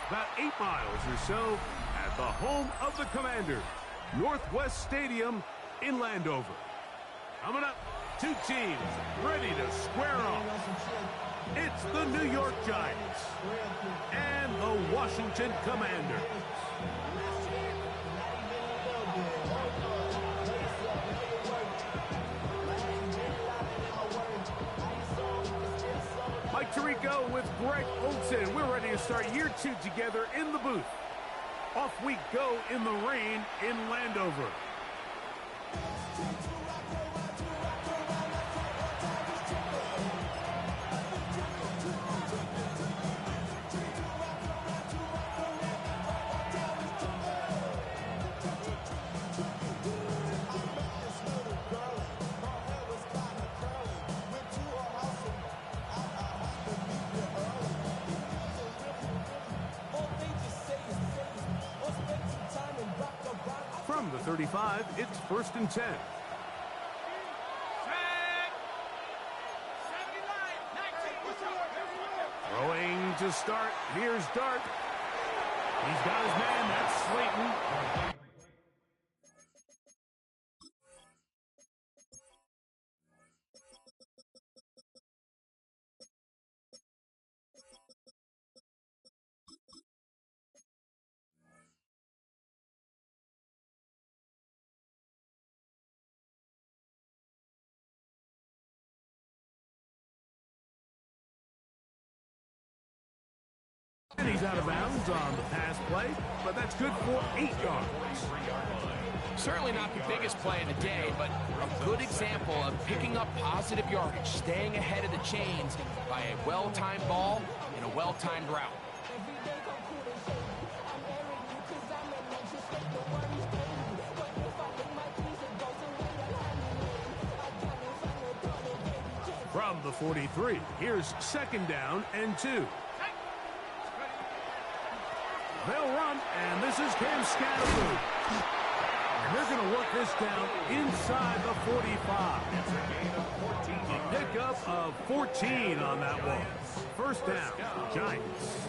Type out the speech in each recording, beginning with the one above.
about 8 miles or so at the home of the Commanders, Northwest Stadium in Landover. Coming up, two teams ready to square off. It's the New York Giants and the Washington Commanders. Mike Tirico with Greg Olsen. We're ready to start year 2 together in the booth. Off we go in the rain in Landover. From the 35, it's 1st and 10. Throwing to start. Here's Dart. He's got his man. That's Slayton. And he's out of bounds on the pass play, but that's good for 8 yards. Certainly not the biggest play of the day, but a good example of picking up positive yardage, staying ahead of the chains by a well-timed ball and a well-timed route. From the 43, here's 2nd down and 2. They'll run, and this is Cam Scattergood. And they're going to work this down inside the 45. A pickup of 14 on that one. 1st down, Giants.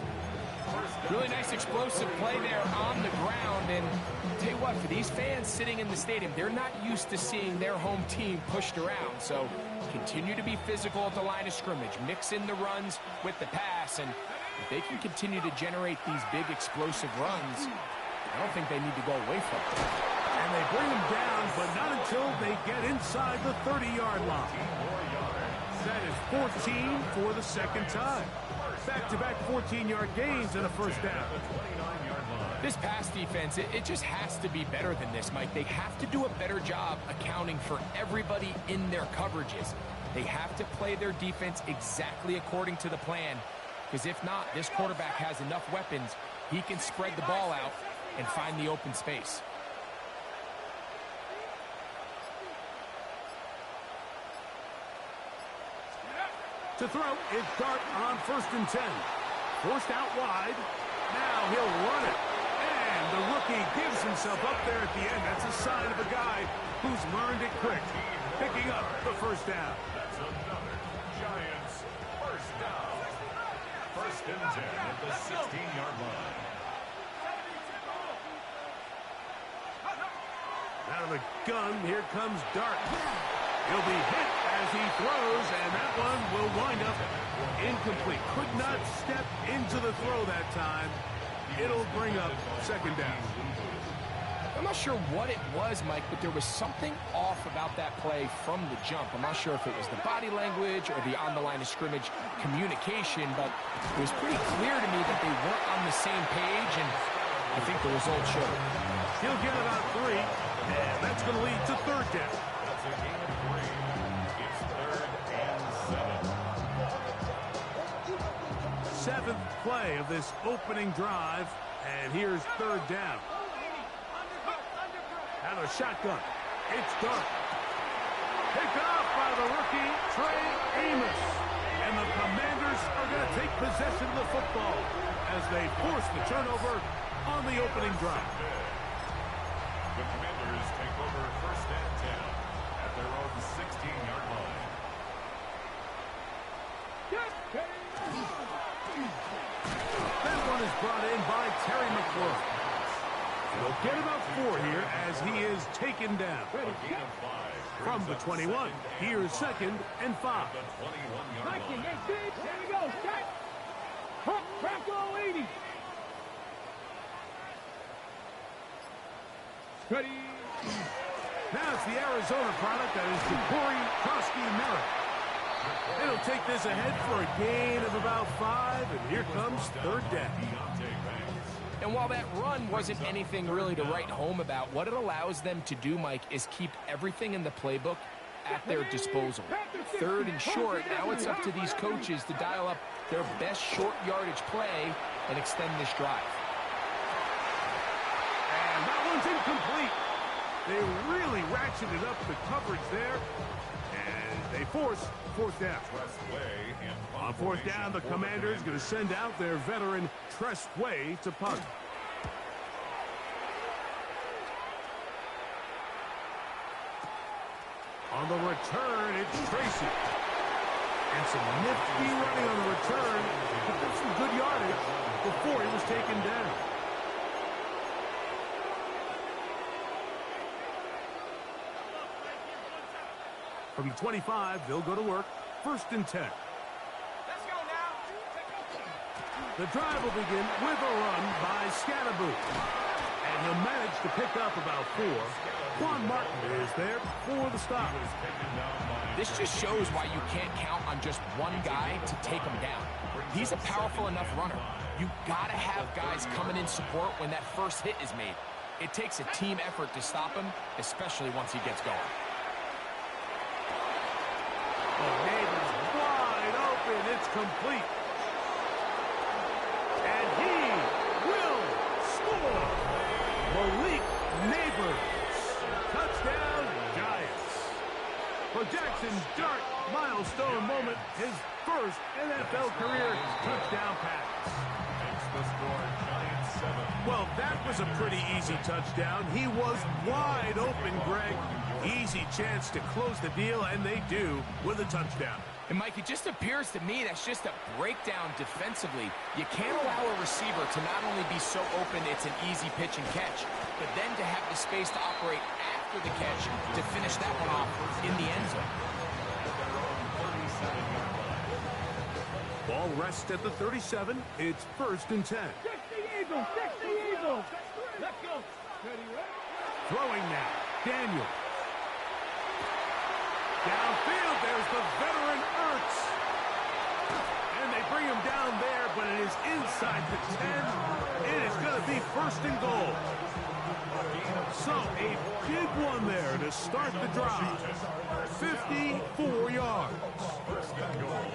Really nice explosive play there on the ground. And I'll tell you what, for these fans sitting in the stadium, they're not used to seeing their home team pushed around. So continue to be physical at the line of scrimmage. Mix in the runs with the pass. And if they can continue to generate these big explosive runs, I don't think they need to go away from it. And they bring them down, but not until they get inside the 30-yard line. That is 14 for the 2nd time. Back-to-back 14-yard gains and a 1st down. This pass defense, it just has to be better than this, Mike. They have to do a better job accounting for everybody in their coverages. They have to play their defense exactly according to the plan. Because if not, this quarterback has enough weapons, he can spread the ball out and find the open space. To throw, it's Dart on 1st and 10. Forced out wide. Now he'll run it. And the rookie gives himself up there at the end. That's a sign of a guy who's learned it quick. Picking up the 1st down. That's another Giants 1st down. 1st and 10 at the 16-yard line. Out of the gun, here comes Dart. He'll be hit as he throws, and that one will wind up incomplete. Could not step into the throw that time. It'll bring up 2nd down. I'm not sure what it was, Mike, but there was something off about that play from the jump. I'm not sure if it was the body language or the on-the-line of scrimmage communication, but it was pretty clear to me that they weren't on the same page, and I think the result showed. He'll get about 3, and that's going to lead to 3rd down. That's a gain of 3. It's 3rd and 7. 7th play of this opening drive, and here's 3rd down. Out of a shotgun, it's Dart. Picked off by the rookie, Trey Amos. And the Commanders are going to take possession of the football as they force the turnover on the opening drive. The Commanders take over 1st and 10 at their own 16-yard line. That one is brought in by Terry McLaurin. He'll get about 4 here as he is taken down. From the 21, here's 2nd and 5. Now it's the Arizona product that is Ja'Cory Krosky-Miller. It'll take this ahead for a gain of about 5, and here comes 3rd down. And while that run wasn't anything really to write home about, what it allows them to do, Mike, is keep everything in the playbook at their disposal. 3rd and short, now it's up to these coaches to dial up their best short yardage play and extend this drive. And that one's incomplete. They really ratcheted up the coverage there, and they force 4th down. On 4th down, the Commanders going to send out their veteran Tress Way to punt. On the return, it's Tracy. And some nifty running on the return to get some good yardage before he was taken down. From the 25, they'll go to work. 1st and 10. Let's go now. The drive will begin with a run by Scatterboot. And he'll manage to pick up about 4. Quan Martin is there for the stop. This just shows why you can't count on just one guy to take him down. He's a powerful enough runner. You gotta have guys coming in support when that first hit is made. It takes a team effort to stop him, especially once he gets going. Neighbors wide open. It's complete. And he will score. Malik Neighbors. Touchdown, Giants. For Jackson Dart, milestone moment. His first NFL career touchdown pass. Well, that was a pretty easy touchdown. He was wide open, Greg. Easy chance to close the deal, and they do with a touchdown. And, Mike, it just appears to me that's just a breakdown defensively. You can't allow a receiver to not only be so open it's an easy pitch and catch, but then to have the space to operate after the catch to finish that one off in the end zone. Ball rests at the 37. It's 1st and 10. Fix the Eagles! Fix the Eagles! Let's go! Throwing now. Daniel. Downfield, there's the veteran Ertz. And they bring him down there, but it is inside the 10. It is going to be 1st and goal. So, a big one there to start the drive. 54 yards.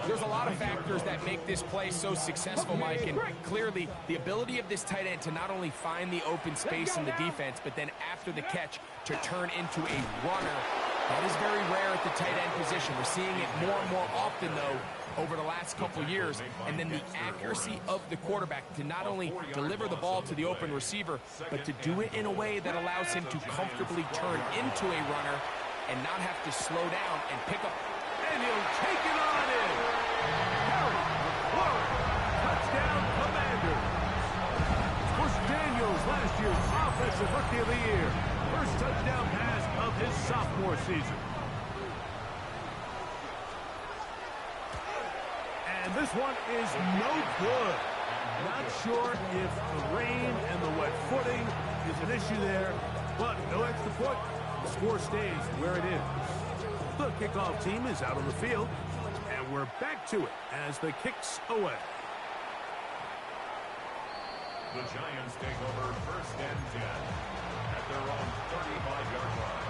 There's a lot of factors that make this play so successful, Mike, and clearly the ability of this tight end to not only find the open space in the defense, but then after the catch to turn into a runner. That is very rare at the tight end position. We're seeing it more and more often, though, over the last couple years. And then the accuracy of the quarterback to not only deliver the ball to the open receiver, but to do it in a way that allows him to comfortably turn into a runner and not have to slow down and pick up. And he'll take it on in. Harry Warren, touchdown Commanders. Was Daniels last year's Offensive Rookie of the Year. First touchdown pass of his sophomore season. And this one is no good. Not sure if the rain and the wet footing is an issue there, but no extra point. The score stays where it is. The kickoff team is out on the field, and we're back to it as the kicks away. The Giants take over 1st and 10 at their own 35-yard line.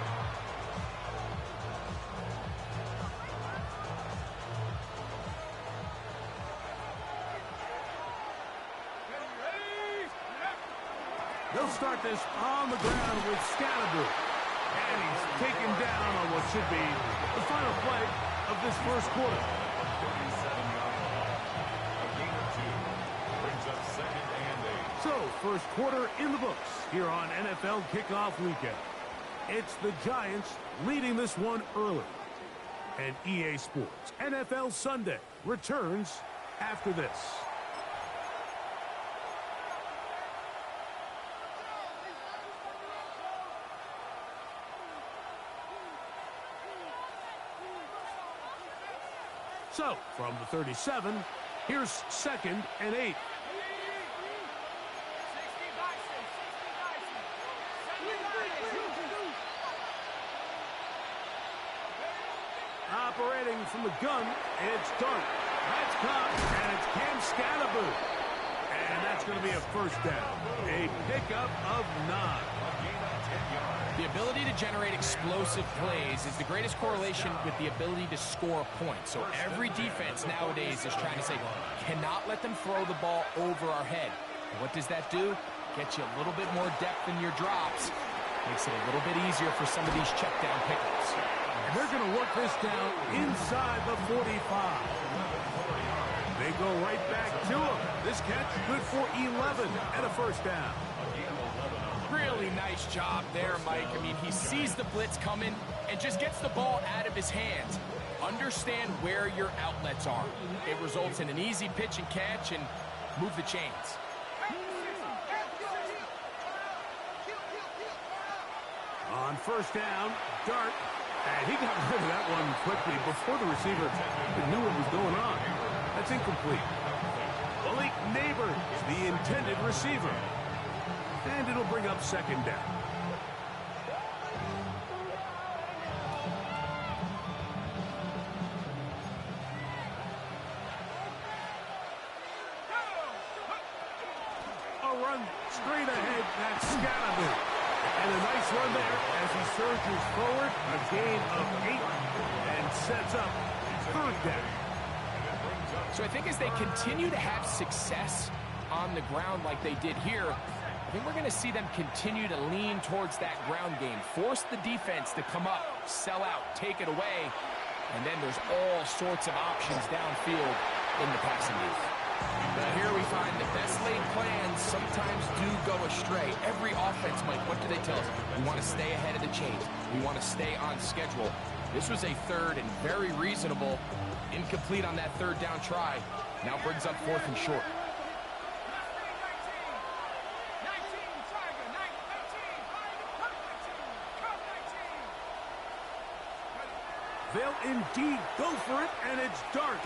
They'll start this on the ground with Scatterboot. And he's taken down on what should be the final play of this first quarter. 37-yard line. A gain of 2 brings up 2nd and 8. So, first quarter in the books here on NFL Kickoff Weekend. It's the Giants leading this one early. And EA Sports NFL Sunday returns after this. So, from the 37, here's 2nd and 8. Operating from the gun, it's Dart. That's caught, and it's Cam Scatterbo. And that's going to be a first down. A pickup of 9. The ability to generate explosive plays is the greatest correlation with the ability to score points. So every defense nowadays is trying to say, cannot let them throw the ball over our head. And what does that do? Get you a little bit more depth in your drops. Makes it a little bit easier for some of these check down pickups. And they're going to work this down inside the 45. They go right back to him. This catch good for 11 and a first down. Really nice job there, Mike. I mean, he sees the blitz coming and just gets the ball out of his hands. Understand where your outlets are. It results in an easy pitch and catch and move the chains. On first down, Dart. And he got rid of that one quickly before the receiver knew what was going on. That's incomplete. Malik Neighbors, the intended receiver. And it'll bring up 2nd down. A run straight ahead. That's Scatterbo. And a nice run there as he surges forward. A gain of 8 and sets up 3rd down. So I think as they continue to have success on the ground like they did here, I think we're going to see them continue to lean towards that ground game. Force the defense to come up, sell out, take it away. And then there's all sorts of options downfield in the passing game. But here we find the best laid plans sometimes do go astray. Every offense, Mike, what do they tell us? We want to stay ahead of the chains. We want to stay on schedule. This was a 3rd and very reasonable. Incomplete on that 3rd down try. Now brings up 4th and short. They'll indeed go for it, and it's Dart.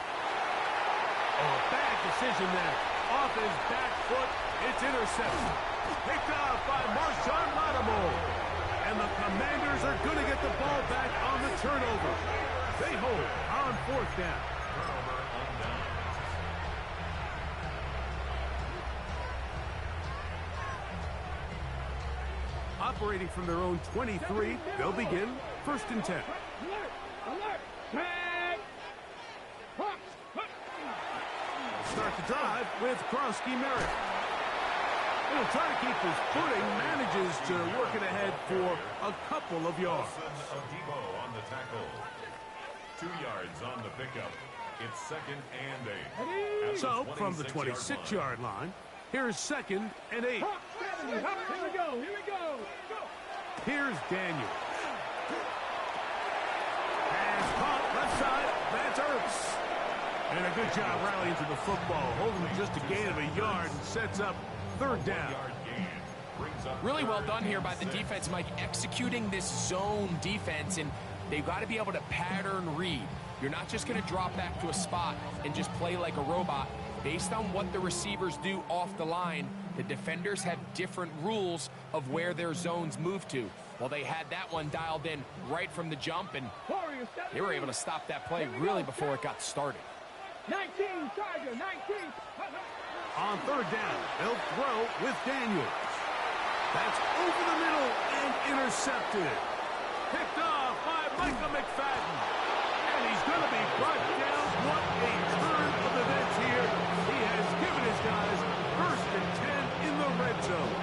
Oh, a bad decision there. Off his back foot, it's intercepted. Picked off by Marshawn Lattimore. And the Commanders are going to get the ball back on the turnover. They hold on 4th down. Turnover on down. Operating from their own 23, they'll begin 1st and 10. Alert! Tag! Start the drive with Krosky Merritt. He'll try to keep his footing, manages to work it ahead for a couple of yards. Nelson Debo on the tackle. 2 yards on the pickup. It's 2nd and 8. So, from the 26-yard line, here's 2nd and 8. Here we go! Here we go! Here's Daniel. Pass caught left side. That's Ertz. And a good job rallying to the football. Holding just a gain of a yard and sets up 3rd down. Really well done here by the defense, Mike, executing this zone defense, and they've got to be able to pattern read. You're not just going to drop back to a spot and just play like a robot. Based on what the receivers do off the line, the defenders have different rules of where their zones move to. Well, they had that one dialed in right from the jump, and they were able to stop that play really before it got started. 19, Tiger, 19. On 3rd down, they'll throw with Daniels. That's over the middle and intercepted. Picked off by Micah McFadden. And he's going to be brought down. What a turn of events here. He has given his guys 1st and 10 in the red zone.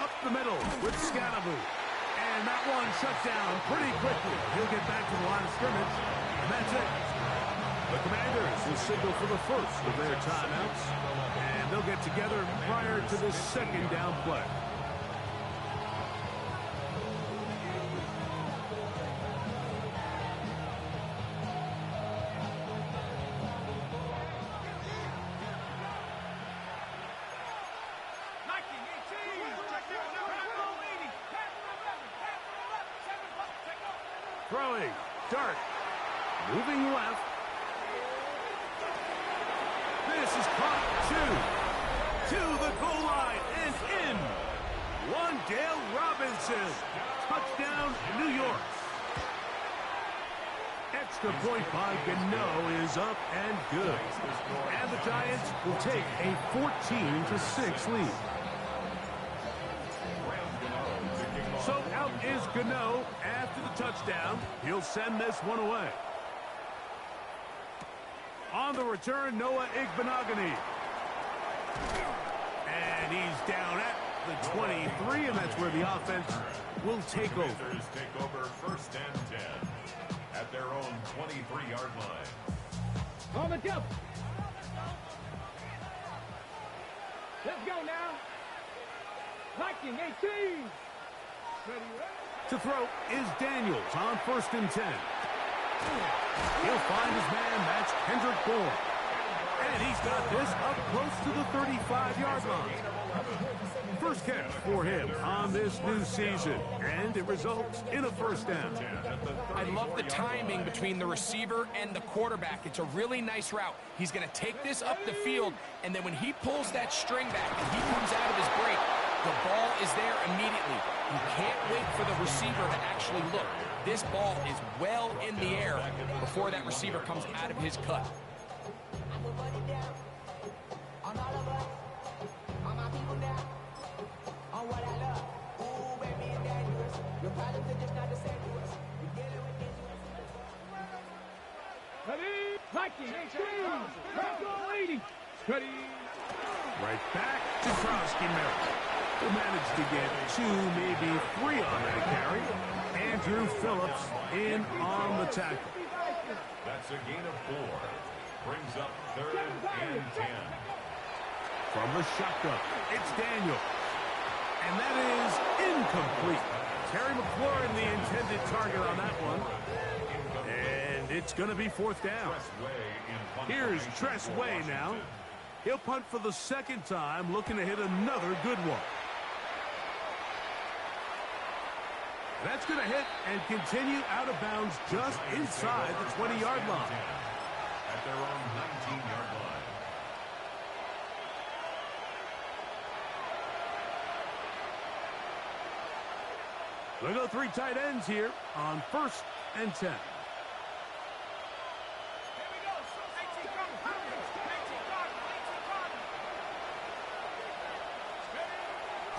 Up the middle with Scatterbo. And And that one shut down pretty quickly. He'll get back to the line of scrimmage, and that's it. The Commanders will signal for the first of their timeouts, and they'll get together prior to the second down play. Throwing, dart, moving left. This is caught to the goal line and in. Wan'Dale Robinson, touchdown New York. Extra point by Gano is up and good. And the Giants will take a 14-6 lead. So out is Gano after the touchdown. He'll send this one away. On the return, Noah Igbinoghene. And he's down at the 23, and that's where the offense will take over. Take over first and 10 at their own 23-yard line. On the jump. Let's go now. Viking 18. To throw is Daniels on first and 10. He'll find his man, that's Kendrick Bourne. And he's got this up close to the 35-yard line. First catch for him on this new season, and it results in a first down. I love the timing between the receiver and the quarterback. It's a really nice route. He's going to take this up the field, and then when he pulls that string back and he comes out of his break, the ball is there immediately. You can't wait for the receiver to actually look. This ball is well in the air before that receiver comes out of his cut. Ready? Viking 18. Bronco 80. Ready? Right back to Krosky-Merritt. Who managed to get 2, maybe 3 on that carry. Andrew Phillips in on the tackle. That's a gain of 4. Brings up third and 10. From the shotgun, it's Daniel. And that is incomplete. Terry McLaurin, the intended target on that one. And it's going to be fourth down. Here's Tress Way now. He'll punt for the second time, looking to hit another good one. That's going to hit and continue out of bounds just inside the 20-yard line. At their own 19-yard line. We'll go 3 tight ends here on first and 10.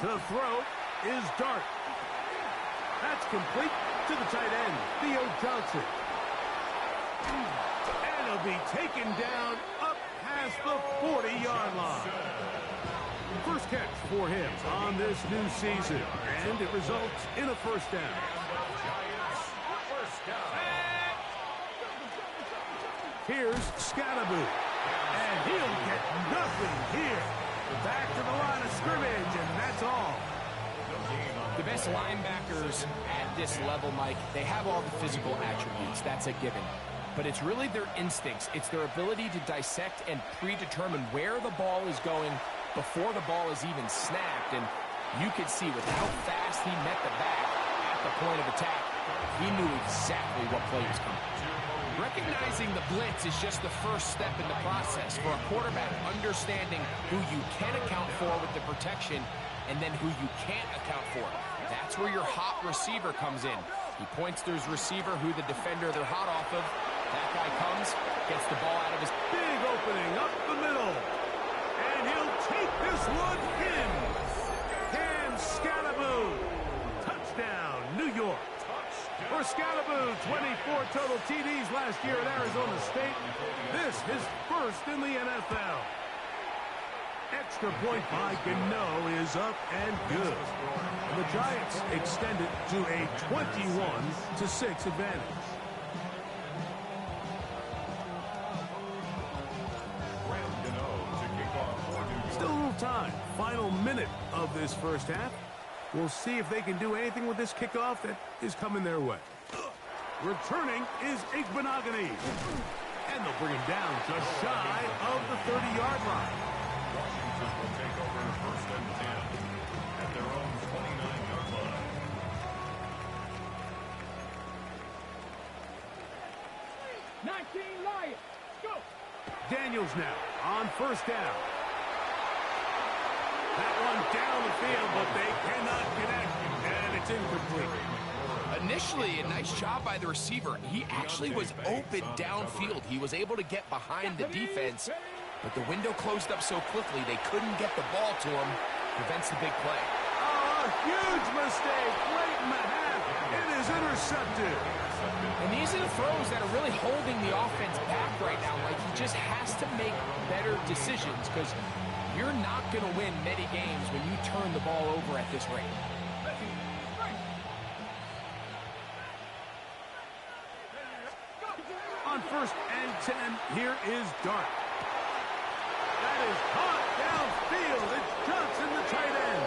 To throw is Dart. That's complete to the tight end, Theo Johnson. And he'll be taken down up past the 40-yard line. First catch for him on this new season, and it results in a first down. Here's Scatterboot, and he'll get nothing here. Back to the line of scrimmage, and that's all. The best linebackers at this level, Mike, they have all the physical attributes. That's a given. But it's really their instincts. It's their ability to dissect and predetermine where the ball is going before the ball is even snapped. And you could see with how fast he met the back at the point of attack, he knew exactly what play was coming. Recognizing the blitz is just the first step in the process for a quarterback, understanding who you can account for with the protection and then who you can't account for. That's where your hot receiver comes in. He points to his receiver, who the defender they're hot off of. That guy comes, gets the ball out of his... Big opening up the middle. And he'll take this one in. Cam Scatterboot. Touchdown, New York. For Scatterboot, 24 total TDs last year at Arizona State. This his first in the NFL. Extra point by Gano is up and good. And the Giants extend it to a 21-6 advantage. Still a little time. Final minute of this first half. We'll see if they can do anything with this kickoff that is coming their way. Returning is Igbenogany. And they'll bring him down just shy of the 30-yard line. Washington will take over first and 10 at their own 29-yard line. Lions. Go. Daniels now on first down. That one down the field, but they cannot connect, and it's incomplete. Initially, a nice job by the receiver. He actually was open downfield. He was able to get behind the defense, but the window closed up so quickly they couldn't get the ball to him. Prevents the big play. Oh, a huge mistake late in the half. It is intercepted. And these are the throws that are really holding the offense back right now. Like, he just has to make better decisions because you're not going to win many games when you turn the ball over at this rate. On first and 10, here is Dart. That is caught downfield. It's Johnson, the tight end.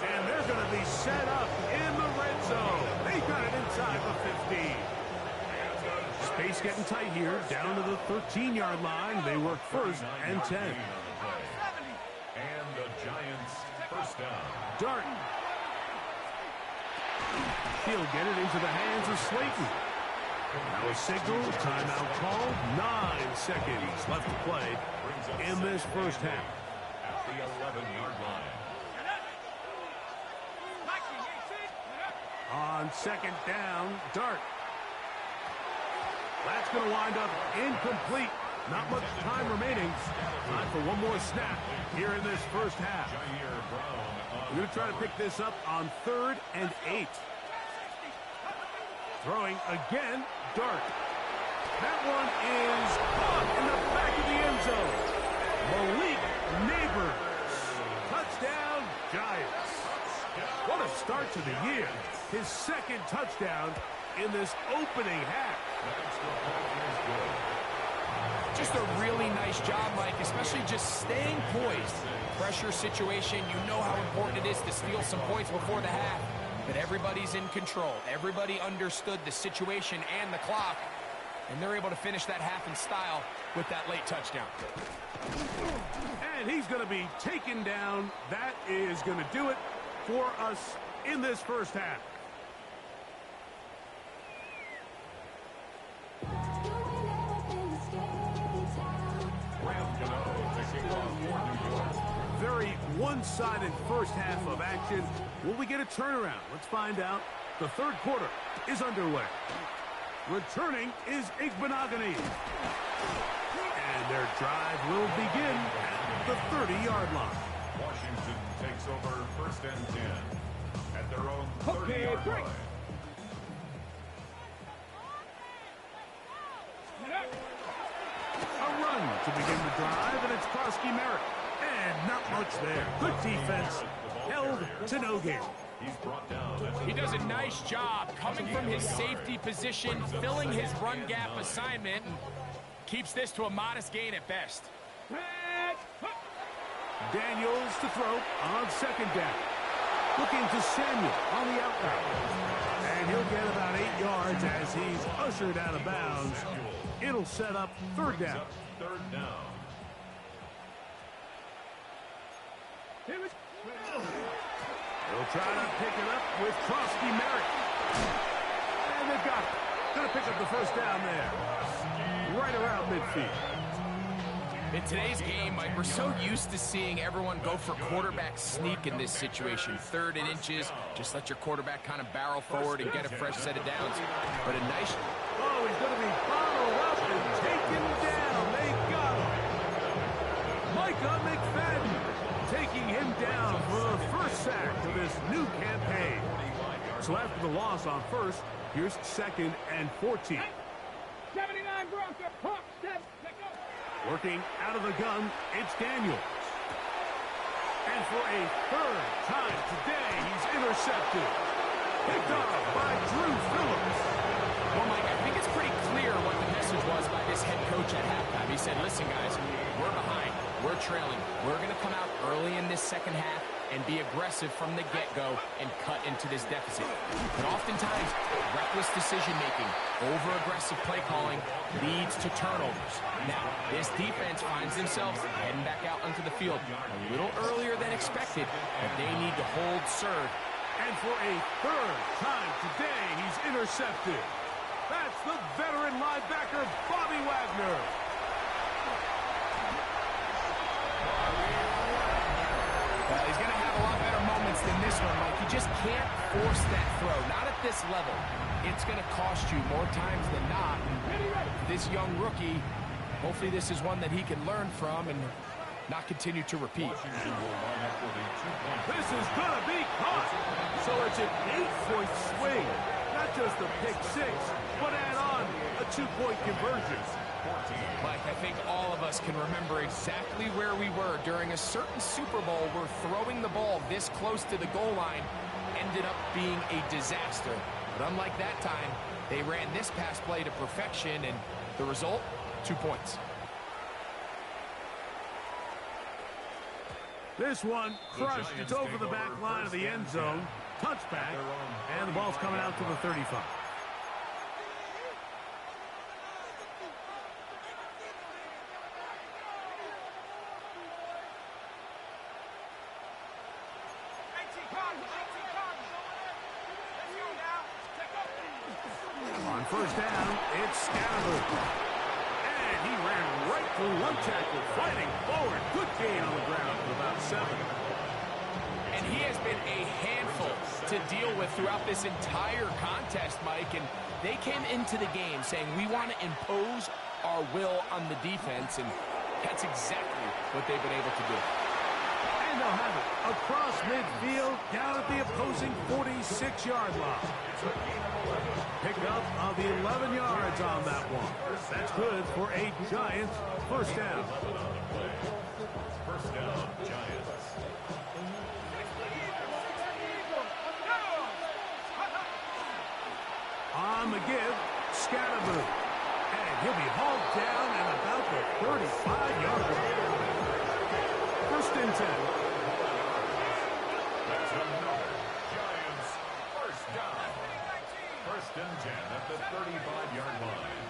And they're going to be set up in the red zone. They got it inside the 15. Space getting tight here. Down to the 13-yard line. They work first and 10. And the Giants first down. Dart. He'll get it into the hands of Slayton. Now a signal, timeout called. 9 seconds left to play in this first half. At the 11-yard line. On second down, Dart. That's going to wind up incomplete. Not much time remaining. Time for one more snap here in this first half. We're going to try to pick this up on 3rd and 8. Throwing again, Dart. That one is caught in the back of the end zone. Malik Neighbors. Touchdown, Giants. What a start to the year. His second touchdown in this opening half. Just a really nice job, Mike, especially just staying poised. Pressure situation, you know how important it is to steal some points before the half. But everybody's in control. Everybody understood the situation and the clock. And they're able to finish that half in style with that late touchdown. And he's going to be taken down. That is going to do it for us in this first half. Very one-sided first half of action. Will we get a turnaround? Let's find out. The third quarter is underway. Returning is Igbenogany. And their drive will begin at the 30-yard line. Washington takes over first and 10 at their own 30-yard line. A run to begin the drive, and it's Krosky Merritt. And not much there. Good defense. Held to no gain. He's brought down. He does a nice job coming from his safety position, filling his run gap assignment, and keeps this to a modest gain at best. Daniels to throw on second down. Looking to Samuel on the outright. And he'll get about 8 yards as he's ushered out of bounds. It'll set up third down. Third down. They'll try to pick it up with Krosky Merritt. And they've got it. Going to pick up the first down there. Right around midfield. In today's game, Mike, we're so used to seeing everyone go for quarterback sneak in this situation. 3rd and inches, just let your quarterback kind of barrel forward and get a fresh set of downs. But a nice... Oh, he's going to be bottled up and taken down. They got him. Micah McFadden taking him down for the first sack of this new campaign. So after the loss on first, here's 2nd and 14. 79 Bronco. Hawk, step, let go. Working out of the gun, it's Daniels. And for a third time today, he's intercepted. Picked off by Drew Phillips. Well, Mike, I think it's pretty clear what the message was by this head coach at halftime. He said, listen, guys, we're behind. We're trailing. We're going to come out early in this second half and be aggressive from the get-go and cut into this deficit. But oftentimes, reckless decision-making, over-aggressive play calling leads to turnovers. Now, this defense finds themselves heading back out onto the field a little earlier than expected, but they need to hold serve. And for a third time today, he's intercepted. That's the veteran linebacker, Bobby Wagner. Well, he's going to have a lot better moments than this one, Mike. You just can't force that throw. Not at this level. It's going to cost you more times than not. And this young rookie, hopefully this is one that he can learn from and not continue to repeat. This is going to be caught. So it's an 8-point swing. Not just a pick six, but add on a 2-point conversion. Mike, I think all of us can remember exactly where we were during a certain Super Bowl where throwing the ball this close to the goal line ended up being a disaster. But unlike that time, they ran this pass play to perfection, and the result, 2 points. This one crushed. It's over the back line of the end zone. Touchback, and the ball's coming out to the 35. On first down, it's Scattergood. And he ran right through one tackle, fighting forward. Good gain on the ground for about 7. And he has been a handful to deal with throughout this entire contest, Mike. And they came into the game saying, we want to impose our will on the defense. And that's exactly what they've been able to do. And they'll have it across midfield, down at the opposing 46-yard line. Pick up of 11 yards on that one. That's good for a Giants first down. First down, Giants. On the give, Scattergood. And he'll be hauled down at about the 35-yard line. First and 10. That's another Giants first down. First and 10 at the 35-yard line.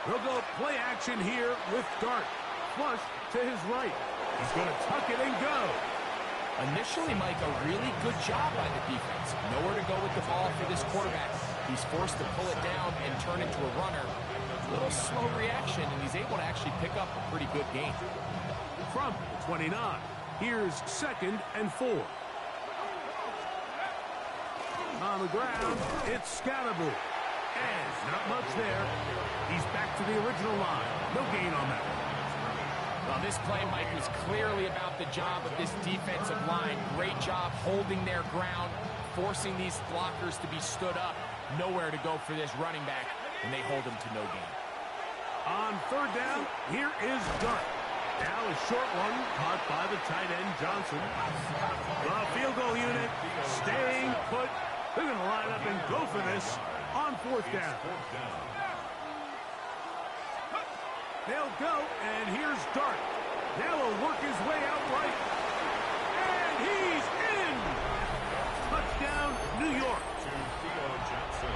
They'll go play action here with Dart. Flush to his right. He's going to tuck it and go. Initially, Mike, a really good job by the defense. Nowhere to go with the ball for this quarterback. He's forced to pull it down and turn into a runner. A little slow reaction, and he's able to actually pick up a pretty good gain. From the 29, here's 2nd and 4. On the ground, it's Scattergood. And not much there. He's back to the original line. No gain on that one. Well, this play, Mike, was clearly about the job of this defensive line. Great job holding their ground, forcing these blockers to be stood up. Nowhere to go for this running back, and they hold him to no gain. On third down, here is Dart. Now a short one caught by the tight end, Johnson. The field goal unit staying put. They're going to line up and go for this on fourth down. They'll go, and here's Dart. Now he'll work his way out right. And he's in! Touchdown, New York. To Theo Johnson.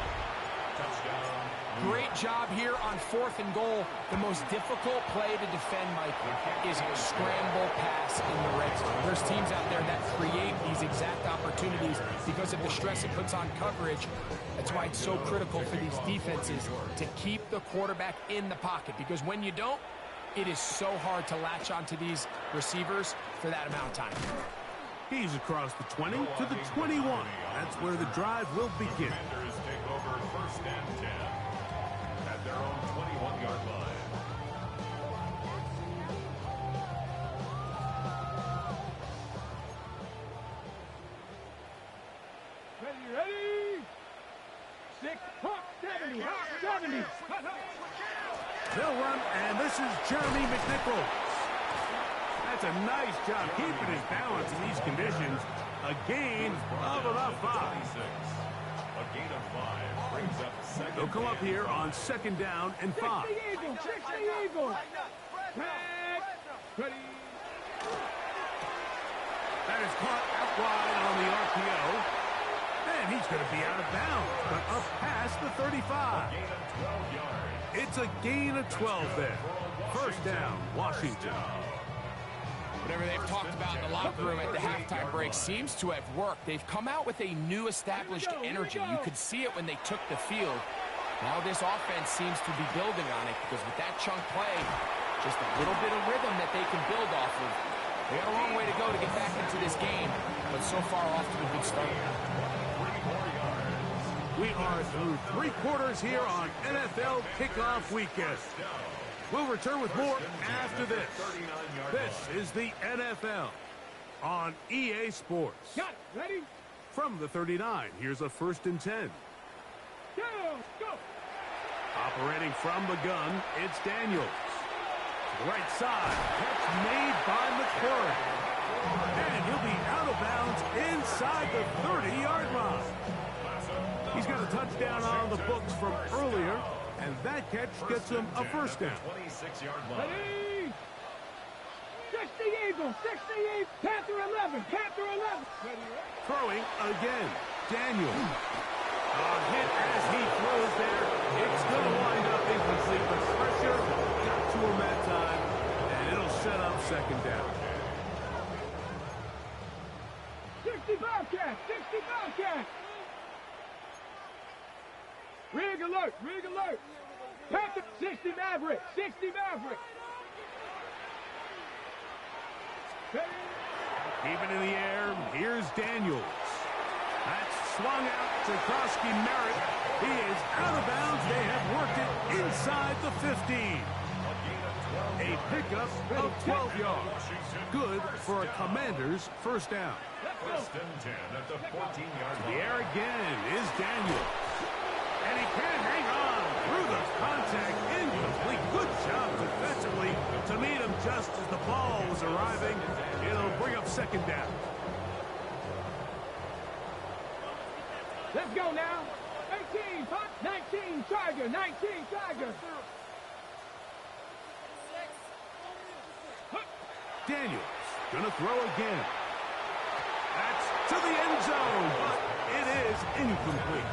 Touchdown. Great job here on 4th and goal. The most difficult play to defend, Mike, is a scramble pass in the red zone. There's teams out there that create these exact opportunities because of the stress it puts on coverage. That's why it's so critical for these defenses to keep the quarterback in the pocket, because when you don't, it is so hard to latch onto these receivers for that amount of time. He's across the 20 to the 21. That's where the drive will begin. Commanders take over first and 10 at their own 21-yard line. Ready? 6, 70, 70. They'll run, and this is Jeremy McNichols. That's a nice job keeping his balance in these conditions. A gain of about 5. A gain of 5 brings up second. They'll come up here on 2nd down and 5. 60 Eagles, 60 Eagles. Back. Ready. That is caught out wide on the RPO. And he's going to be out of bounds, but up past the 35. Gain of 12 yards. It's a gain of 12 there. First down, Washington. Whatever they've talked about in the locker room at the halftime break seems to have worked. They've come out with a new established energy. You could see it when they took the field. Now this offense seems to be building on it because with that chunk play, just a little bit of rhythm that they can build off of. They got a long way to go to get back into this game, but so far off to a good start. We are through 3 quarters here on NFL Kickoff Weekend. We'll return with more after this. This is the NFL on EA Sports. Got it. Ready? From the 39, here's a 1st and 10. Go. Go. Operating from the gun, it's Daniels. To the right side, catch made by McClure. And he'll be out of bounds inside the 30-yard line. He's got a touchdown on the books from earlier, and that catch gets him a 1st down. 26-yard line. Ready. 60 Eagles, 60 Eagles. Panther 11, Panther 11. Ready. Throwing again, Daniels. Hit as he throws there. It's going to wind up incomplete, but pressure got to him that time, and it'll set up 2nd down. 60 Bobcat, 60 Bobcat. Rig alert, rig alert. Panther, 60 Maverick, 60 Maverick. Ready. Even in the air, here's Daniels. That's swung out to Krosky Merritt. He is out of bounds. They have worked it inside the 15. A pickup of 12 yards. Good for a Commander's 1st down. 1st and 10 at the 14-yard line. The air again is Daniels. And he can't hang on through the contact. Incomplete. Good job defensively to meet him just as the ball was arriving. It'll bring up 2nd down. Let's go now. 18, 19, Tiger, 19, Tiger. Daniels gonna throw again. That's to the end zone, but it is incomplete.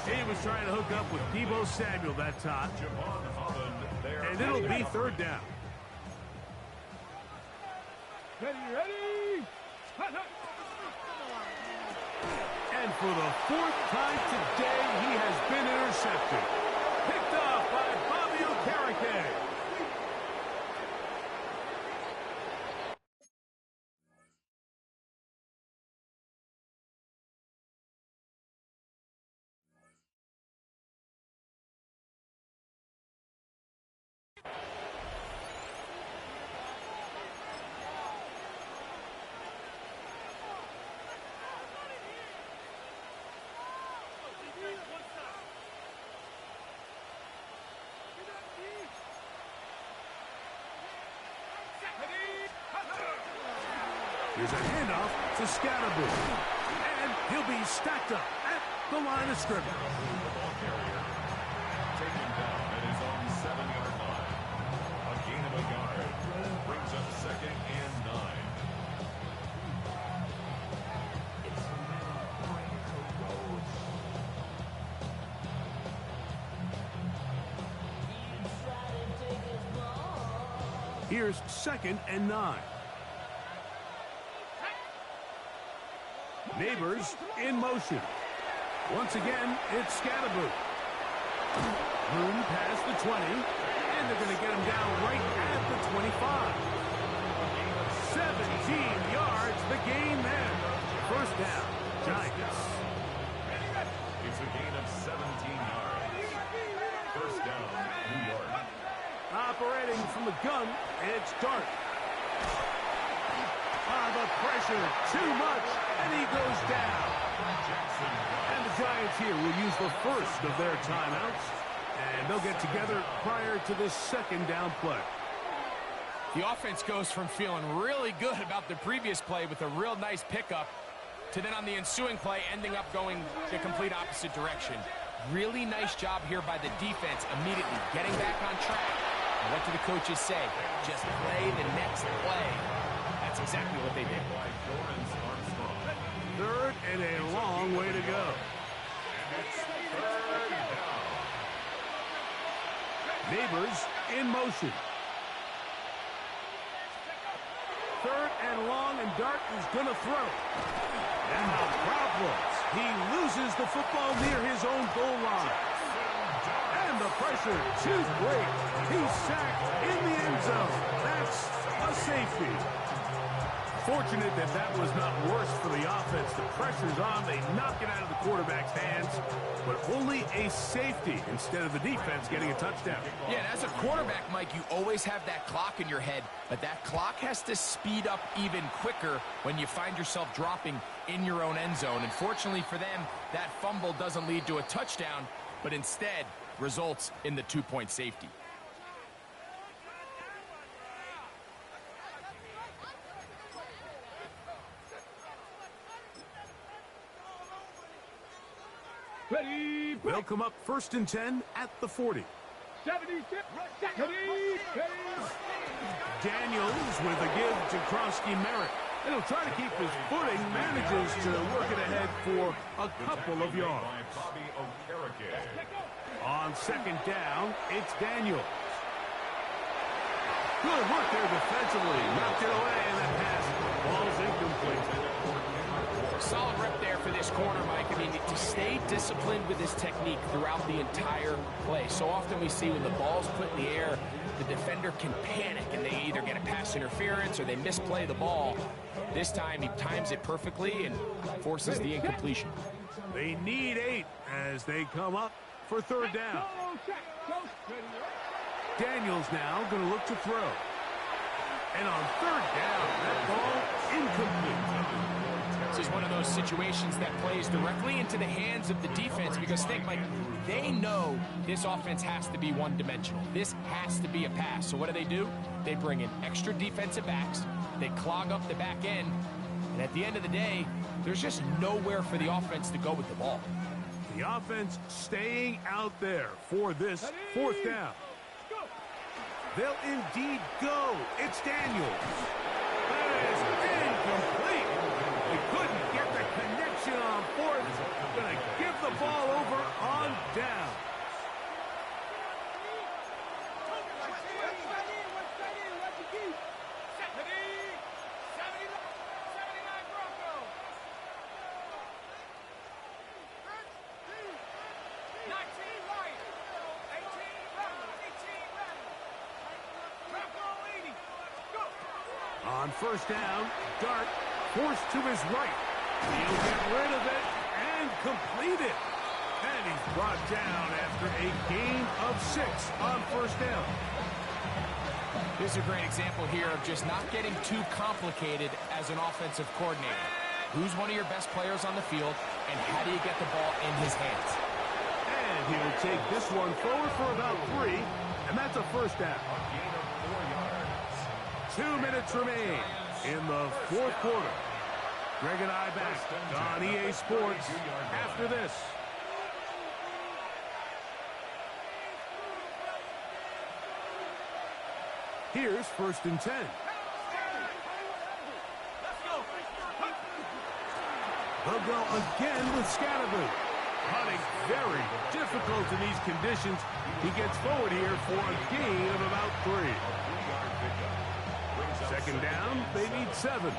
He was trying to hook up with Deebo Samuel that time. And it'll be 3rd down. Ready, ready. Hut, hut. And for the 4th time today, he has been intercepted. Picked off by Bobby Okereke. Here's a handoff to Scatterbush. And he'll be stacked up at the line of scrimmage. Taken down at his own 7-yard line. A gain of a yard brings up 2nd and 9. Here's 2nd and 9. Neighbors in motion. Once again, it's Scatterbush. Room past the 20, and they're going to get him down right at the 25. 17 yards, the gain there. 1st down, Giants. It's a gain of 17 yards. 1st down, New York. Operating from the gun, it's Dart. The pressure, too much, and he goes down. And the Giants here will use the 1st of their timeouts, and they'll get together prior to the 2nd down play. The offense goes from feeling really good about the previous play with a real nice pickup to then on the ensuing play ending up going the complete opposite direction. Really nice job here by the defense immediately getting back on track. And what do the coaches say? Just play the next play. That's exactly what they did. Third and a long way to go. Neighbors in motion. Third and long, and Dart is going to throw. Now problems. He loses the football near his own goal line. And the pressure too great. He's sacked in the end zone. That's a safety. Fortunate that that was not worse for the offense. The pressure's on. They knock it out of the quarterback's hands, but only a safety instead of the defense getting a touchdown. Yeah, and as a quarterback, Mike, you always have that clock in your head, but that clock has to speed up even quicker when you find yourself dropping in your own end zone. And fortunately for them, that fumble doesn't lead to a touchdown, but instead results in the 2-point safety. Ready, They'll come up 1st and 10 at the 40. 76, ready. Daniels with a give to Krosky-Merritt. And he'll try to keep his footing, manages to work it ahead for a couple of yards. On 2nd down, it's Daniels. Good work there defensively. Knocked it away, and that pass ball's incomplete. Solid rep there for this corner, Mike. I mean, to stay disciplined with his technique throughout the entire play. So often we see when the ball's put in the air, the defender can panic, and they either get a pass interference or they misplay the ball. This time, he times it perfectly and forces the incompletion. They need 8 as they come up for 3rd down. Daniels now going to look to throw. And on 3rd down, that ball incomplete. This is one of those situations that plays directly into the hands of the defense because think, Mike, they know this offense has to be one-dimensional. This has to be a pass. So what do? They bring in extra defensive backs. They clog up the back end. And at the end of the day, there's just nowhere for the offense to go with the ball. The offense staying out there for this 4th down. They'll indeed go. It's Daniels. That is incomplete. He couldn't get the connection on 4th. Going to give the ball over on down. On 1st down, Dart forced to his right. He'll get rid of it and complete it. And he's brought down after a gain of 6 on 1st down. This is a great example here of just not getting too complicated as an offensive coordinator. Who's one of your best players on the field, and how do you get the ball in his hands? And he'll take this one forward for about 3, and that's a 1st down. 2 minutes remain in the 4th quarter. Greg and I back on EA Sports after this. Here's 1st and 10. They'll go again with Scatterby. Hunting very difficult in these conditions. He gets forward here for a gain of about 3. 2nd down, they need 7.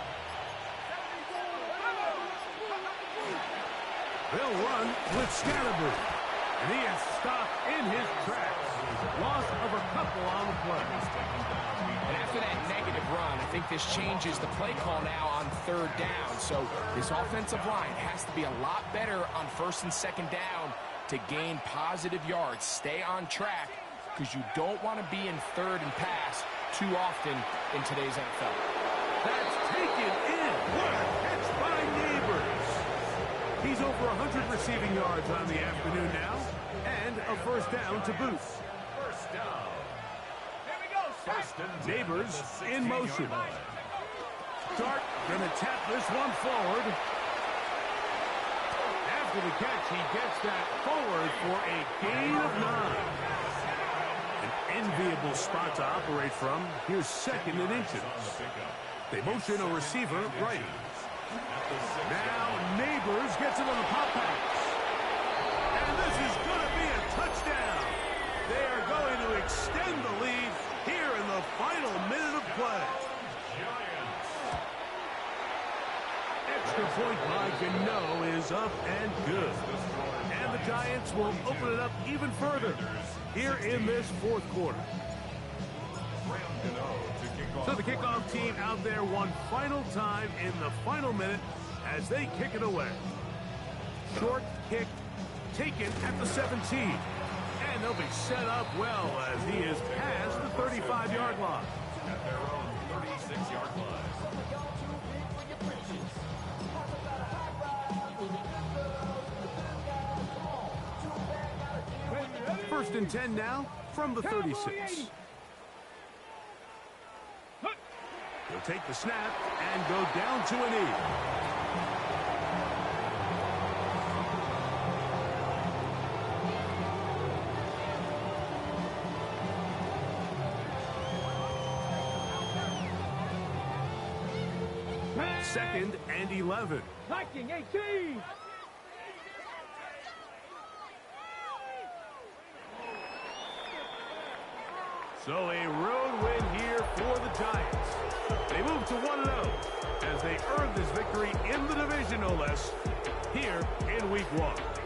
They'll run with Scatterby. And he is stopped in his tracks. Loss of a couple on the play. And after that negative run, I think this changes the play call now on 3rd down. So this offensive line has to be a lot better on 1st and 2nd down to gain positive yards. Stay on track because you don't want to be in 3rd and pass too often in today's NFL. That's taken in. What a catch by Neighbors. He's over 100 receiving yards on the afternoon now, and a 1st down to boot. 1st down. Here we go. 1st First and 10 Neighbors at the in 16-yard motion. line. Dart gonna tap this one forward. After the catch, he gets that forward for a gain of 9. An enviable spot to operate from. Here's 2nd and inches. They motion a receiver right. Now Neighbors gets it on the pop pass. And this is going to be a touchdown. They are going to extend the lead here in the final minute of play. Extra point by Gano is up and good. And the Giants will open it up even further here in this 4th quarter. So the kickoff team out there one final time in the final minute as they kick it away. Short kick taken at the 17. And they'll be set up well as he is past the 35-yard line. At their own 36-yard line. First and 10 now from the 36. He'll take the snap and go down to a knee. Second and 11. Viking 18. So a road win here for the Giants. They move to 1-0 as they earn this victory in the division, no less, here in Week 1.